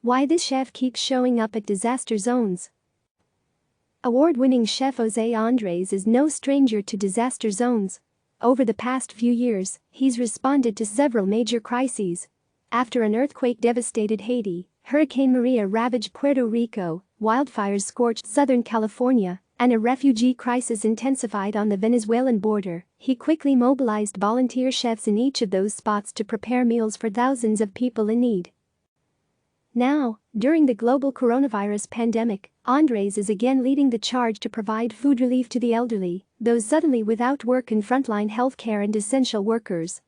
Why this chef keeps showing up at disaster zones. Award-winning chef José Andrés is no stranger to disaster zones. Over the past few years, he's responded to several major crises. After an earthquake devastated Haiti, Hurricane Maria ravaged Puerto Rico, wildfires scorched Southern California, and a refugee crisis intensified on the Venezuelan border, he quickly mobilized volunteer chefs in each of those spots to prepare meals for thousands of people in need. Now, during the global coronavirus pandemic, Andrés is again leading the charge to provide food relief to the elderly, those suddenly without work and frontline healthcare and essential workers.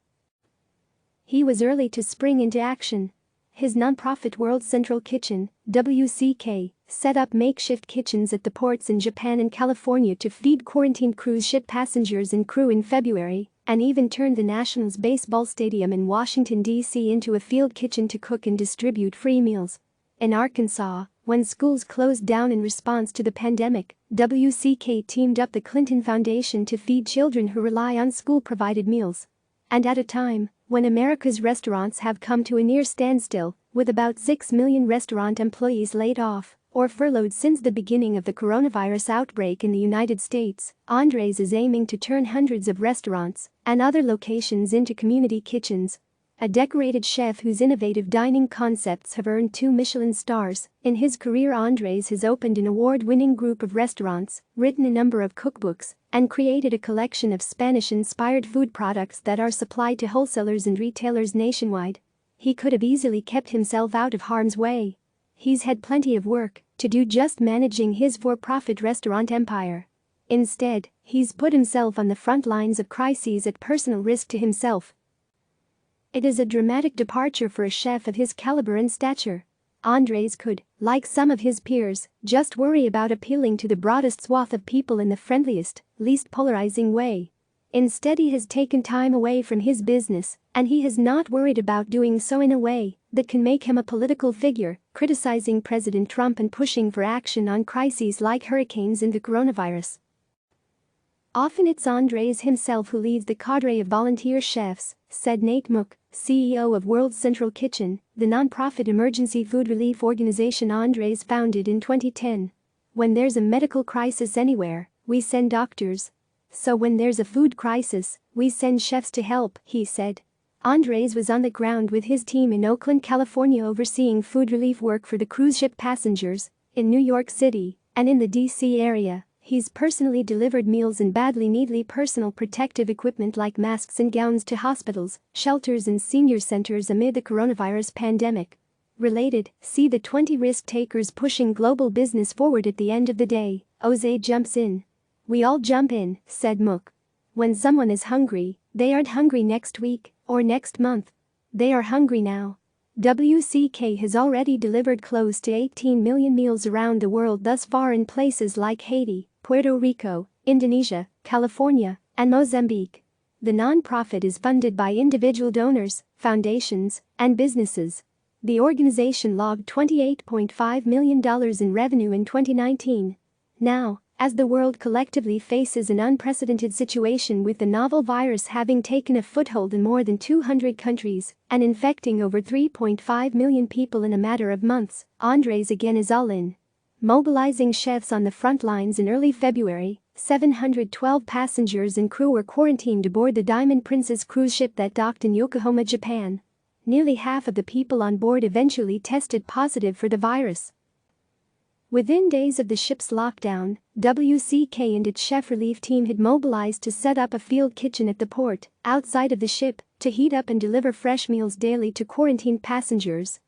He was early to spring into action. His nonprofit World Central Kitchen, WCK, set up makeshift kitchens at the ports in Japan and California to feed quarantined cruise ship passengers and crew in February, and even turned the Nationals baseball stadium in Washington, D.C. into a field kitchen to cook and distribute free meals. In Arkansas, when schools closed down in response to the pandemic, WCK teamed up the Clinton Foundation to feed children who rely on school-provided meals. And at a time when America's restaurants have come to a near standstill, with about 6 million restaurant employees laid off or furloughed since the beginning of the coronavirus outbreak in the United States, Andrés is aiming to turn hundreds of restaurants and other locations into community kitchens. A decorated chef whose innovative dining concepts have earned 2 Michelin stars. In his career, Andrés has opened an award-winning group of restaurants, written a number of cookbooks, and created a collection of Spanish-inspired food products that are supplied to wholesalers and retailers nationwide. He could have easily kept himself out of harm's way. He's had plenty of work to do just managing his for-profit restaurant empire. Instead, he's put himself on the front lines of crises at personal risk to himself. It is a dramatic departure for a chef of his caliber and stature. Andrés could, like some of his peers, just worry about appealing to the broadest swath of people in the friendliest, least polarizing way. Instead, he has taken time away from his business, and he has not worried about doing so in a way that can make him a political figure, criticizing President Trump and pushing for action on crises like hurricanes and the coronavirus. Often it's Andrés himself who leads the cadre of volunteer chefs, said Nate Mook, CEO of World Central Kitchen, the nonprofit emergency food relief organization Andrés founded in 2010. When there's a medical crisis anywhere, we send doctors. So when there's a food crisis, we send chefs to help, he said. Andrés was on the ground with his team in Oakland, California, overseeing food relief work for the cruise ship passengers. In New York City and in the D.C. area, he's personally delivered meals and badly needed personal protective equipment like masks and gowns to hospitals, shelters and senior centers amid the coronavirus pandemic. Related, see the 20 risk takers pushing global business forward. At the end of the day, José jumps in. We all jump in, said Mook. When someone is hungry, they aren't hungry next week or next month. They are hungry now. WCK has already delivered close to 18 million meals around the world thus far in places like Haiti, Puerto Rico, Indonesia, California, and Mozambique. The nonprofit is funded by individual donors, foundations, and businesses. The organization logged $28.5 million in revenue in 2019. Now, as the world collectively faces an unprecedented situation with the novel virus having taken a foothold in more than 200 countries and infecting over 3.5 million people in a matter of months, Andrés again is all in. Mobilizing chefs on the front lines in early February, 712 passengers and crew were quarantined aboard the Diamond Princess cruise ship that docked in Yokohama, Japan. Nearly half of the people on board eventually tested positive for the virus. Within days of the ship's lockdown, WCK and its chef relief team had mobilized to set up a field kitchen at the port, outside of the ship, to heat up and deliver fresh meals daily to quarantined passengers.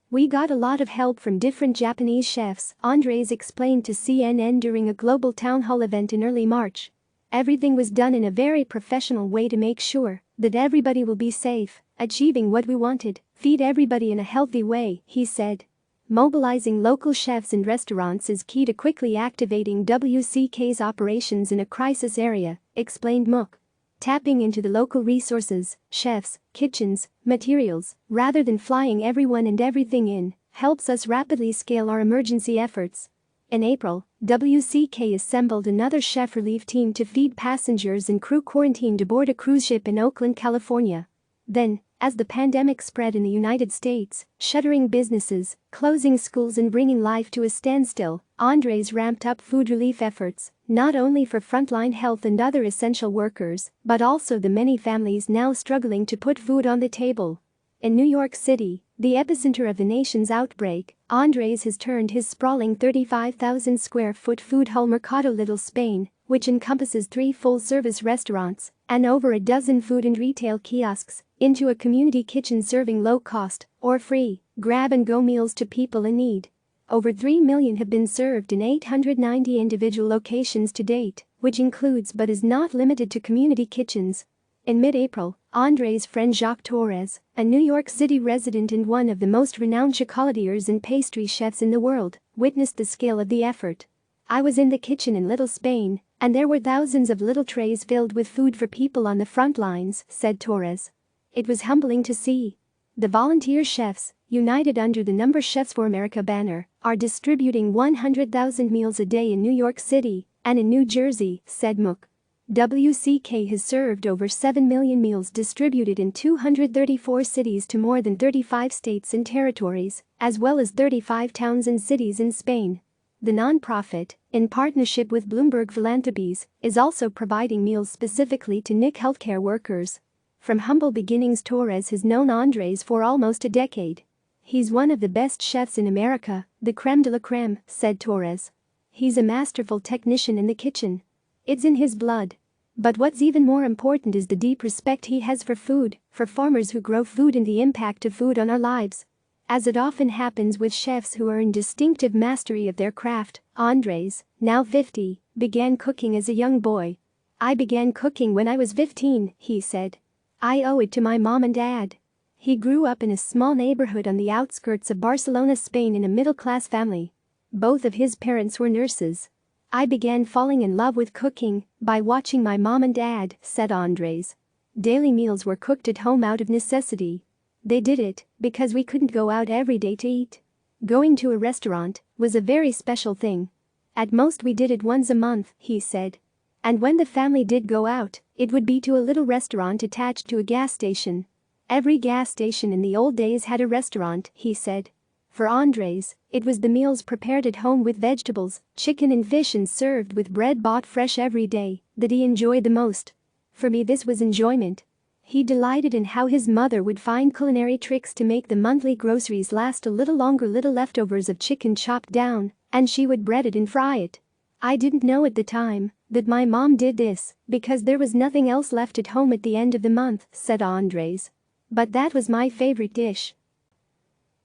We got a lot of help from different Japanese chefs, Andrés explained to CNN during a global town hall event in early March. Everything was done in a very professional way to make sure that everybody will be safe, achieving what we wanted, feed everybody in a healthy way, he said. Mobilizing local chefs and restaurants is key to quickly activating WCK's operations in a crisis area, explained Mook. Tapping into the local resources, chefs, kitchens, materials, rather than flying everyone and everything in, helps us rapidly scale our emergency efforts. In April, WCK assembled another chef relief team to feed passengers and crew quarantined aboard a cruise ship in Oakland, California. Then, as the pandemic spread in the United States, shuttering businesses, closing schools and bringing life to a standstill, Andrés ramped up food relief efforts, not only for frontline health and other essential workers, but also the many families now struggling to put food on the table. In New York City, the epicenter of the nation's outbreak, Andrés has turned his sprawling 35,000 square foot food hall Mercado Little Spain, which encompasses 3 full-service restaurants and over a dozen food and retail kiosks, into a community kitchen serving low-cost, or free, grab-and-go meals to people in need. Over 3 million have been served in 890 individual locations to date, which includes but is not limited to community kitchens. In mid-April, Andrés' friend Jacques Torres, a New York City resident and one of the most renowned chocolatiers and pastry chefs in the world, witnessed the scale of the effort. "I was in the kitchen in Little Spain, and there were thousands of little trays filled with food for people on the front lines," said Torres. "It was humbling to see. The volunteer chefs, united under the Number Chefs for America banner, are distributing 100,000 meals a day in New York City and in New Jersey," said Mook. WCK has served over 7 million meals distributed in 234 cities to more than 35 states and territories, as well as 35 towns and cities in Spain. The nonprofit, in partnership with Bloomberg Philanthropies, is also providing meals specifically to NIC healthcare workers. From humble beginnings, Torres has known Andrés for almost a decade. "He's one of the best chefs in America, the creme de la creme," said Torres. "He's a masterful technician in the kitchen. It's in his blood. But what's even more important is the deep respect he has for food, for farmers who grow food and the impact of food on our lives." As it often happens with chefs who are in distinctive mastery of their craft, Andrés, now 50, began cooking as a young boy. "I began cooking when I was 15, he said. "I owe it to my mom and dad." He grew up in a small neighborhood on the outskirts of Barcelona, Spain in a middle-class family. Both of his parents were nurses. "I began falling in love with cooking by watching my mom and dad," said Andrés. "Daily meals were cooked at home out of necessity. They did it because we couldn't go out every day to eat. Going to a restaurant was a very special thing. At most we did it once a month," he said. "And when the family did go out, it would be to a little restaurant attached to a gas station. Every gas station in the old days had a restaurant," he said. For Andrés, it was the meals prepared at home with vegetables, chicken and fish and served with bread bought fresh every day that he enjoyed the most. "For me this was enjoyment." He delighted in how his mother would find culinary tricks to make the monthly groceries last a little longer, little leftovers of chicken chopped down, and she would bread it and fry it. "I didn't know at the time that my mom did this because there was nothing else left at home at the end of the month," said Andrés. "But that was my favorite dish."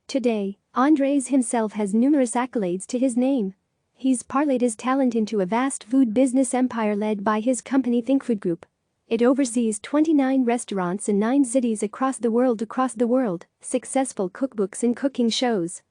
Today, Andrés himself has numerous accolades to his name. He's parlayed his talent into a vast food business empire led by his company Think Food Group. It oversees 29 restaurants in 9 cities across the world, successful cookbooks and cooking shows.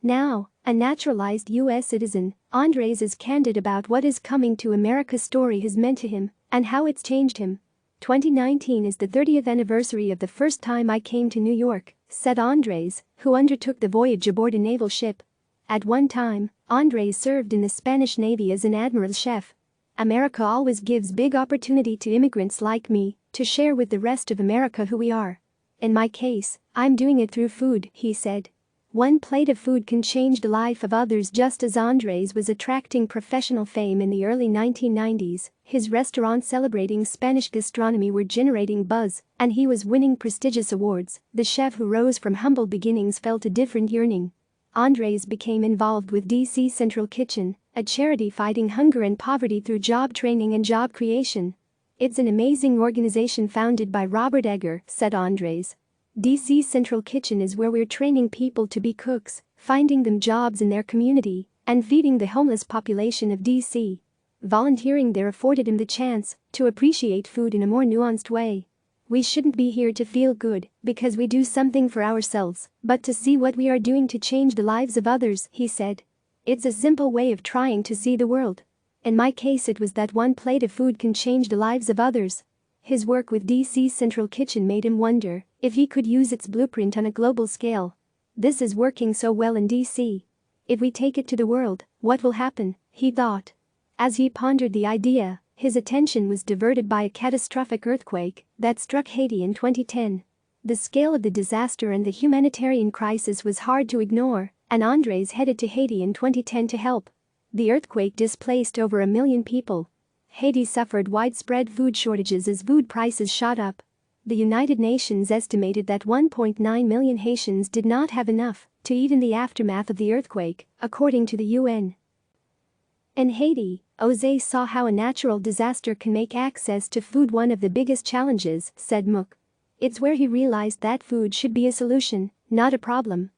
Now, a naturalized U.S. citizen, Andrés is candid about what his coming to America's story has meant to him and how it's changed him. 2019 is the 30th anniversary of the first time I came to New York, said Andrés, who undertook the voyage aboard a naval ship. At one time, Andrés served in the Spanish Navy as an admiral's chef. "America always gives big opportunity to immigrants like me to share with the rest of America who we are. In my case, I'm doing it through food," he said. One plate of food can change the life of others. Just as Andrés was attracting professional fame in the early 1990s, his restaurants celebrating Spanish gastronomy were generating buzz, and he was winning prestigious awards. The chef who rose from humble beginnings felt a different yearning. Andrés became involved with DC Central Kitchen, a charity fighting hunger and poverty through job training and job creation. "It's an amazing organization founded by Robert Egger," said Andrés. DC Central Kitchen is where we're training people to be cooks, finding them jobs in their community, and feeding the homeless population of DC. Volunteering there afforded him the chance to appreciate food in a more nuanced way. "We shouldn't be here to feel good because we do something for ourselves, but to see what we are doing to change the lives of others," he said. "It's a simple way of trying to see the world. In my case it was that one plate of food can change the lives of others." His work with DC Central Kitchen made him wonder if he could use its blueprint on a global scale. "This is working so well in DC. If we take it to the world, what will happen?" he thought. As he pondered the idea, His attention was diverted by a catastrophic earthquake that struck Haiti in 2010. The scale of the disaster and the humanitarian crisis was hard to ignore, and Andrés headed to Haiti in 2010 to help. The earthquake displaced over 1 million people. Haiti suffered widespread food shortages as food prices shot up. The United Nations estimated that 1.9 million Haitians did not have enough to eat in the aftermath of the earthquake, according to the UN. In Haiti, José saw how a natural disaster can make access to food one of the biggest challenges, said Mook. It's where he realized that food should be a solution, not a problem.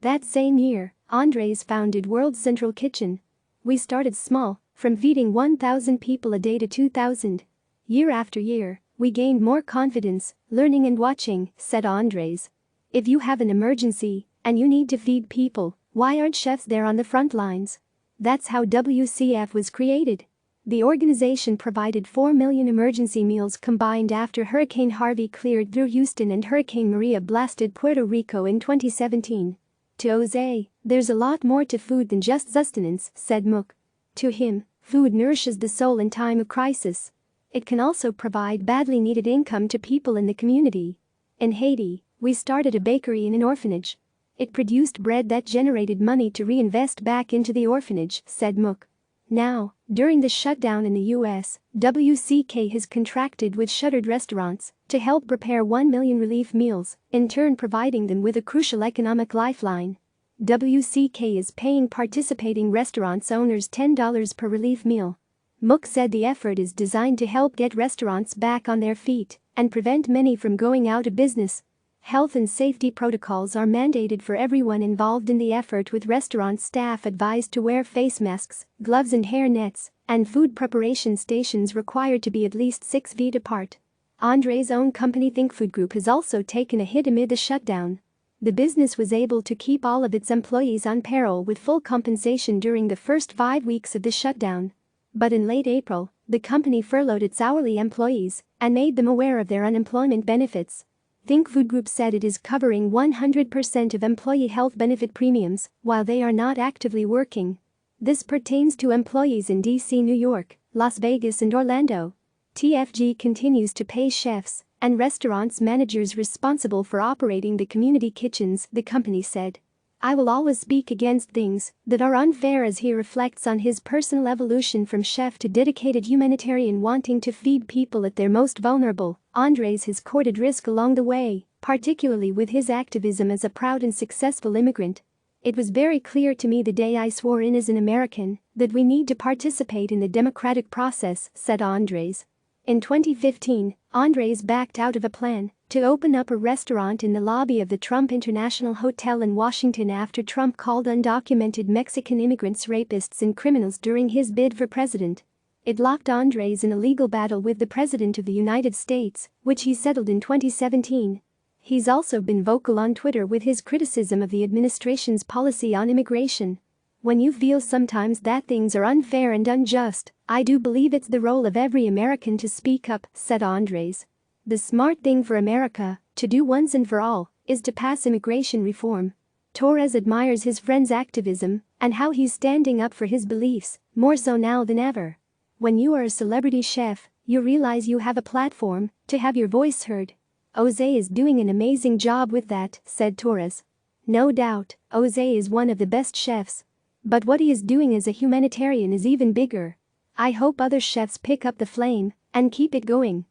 That same year, Andrés founded World Central Kitchen. We started small, from feeding 1,000 people a day to 2,000. Year after year, we gained more confidence, learning and watching, said Andrés. If you have an emergency and you need to feed people, why aren't chefs there on the front lines? That's how WCF was created. The organization provided 4 million emergency meals combined after Hurricane Harvey cleared through Houston and Hurricane Maria blasted Puerto Rico in 2017. To José, there's a lot more to food than just sustenance, said Mook. To him, food nourishes the soul in time of crisis. It can also provide badly needed income to people in the community. In Haiti, we started a bakery in an orphanage. It produced bread that generated money to reinvest back into the orphanage, said Mook. Now, during the shutdown in the U.S., WCK has contracted with shuttered restaurants to help prepare 1 million relief meals, in turn providing them with a crucial economic lifeline. WCK is paying participating restaurants owners $10 per relief meal. Mook said the effort is designed to help get restaurants back on their feet and prevent many from going out of business. Health and safety protocols are mandated for everyone involved in the effort, with restaurant staff advised to wear face masks, gloves and hair nets, and food preparation stations required to be at least 6 feet apart. Andrés' own company Think Food Group has also taken a hit amid the shutdown. The business was able to keep all of its employees on payroll with full compensation during the first 5 weeks of the shutdown. But in late April, the company furloughed its hourly employees and made them aware of their unemployment benefits. Think Food Group said it is covering 100% of employee health benefit premiums while they are not actively working. This pertains to employees in D.C., New York, Las Vegas and Orlando. TFG continues to pay chefs and restaurants managers responsible for operating the community kitchens, the company said. I will always speak against things that are unfair, as he reflects on his personal evolution from chef to dedicated humanitarian wanting to feed people at their most vulnerable. Andrés has courted risk along the way, particularly with his activism as a proud and successful immigrant. It was very clear to me the day I swore in as an American that we need to participate in the democratic process, said Andrés. In 2015, Andrés backed out of a plan to open up a restaurant in the lobby of the Trump International Hotel in Washington after Trump called undocumented Mexican immigrants rapists and criminals during his bid for president. It locked Andrés in a legal battle with the President of the United States, which he settled in 2017. He's also been vocal on Twitter with his criticism of the administration's policy on immigration. When you feel sometimes that things are unfair and unjust, I do believe it's the role of every American to speak up, said Andrés. The smart thing for America to do once and for all is to pass immigration reform. Torres admires his friend's activism and how he's standing up for his beliefs, more so now than ever. When you are a celebrity chef, you realize you have a platform to have your voice heard. José is doing an amazing job with that, said Torres. No doubt, José is one of the best chefs. But what he is doing as a humanitarian is even bigger. I hope other chefs pick up the flame and keep it going.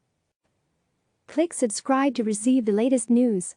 Click subscribe to receive the latest news.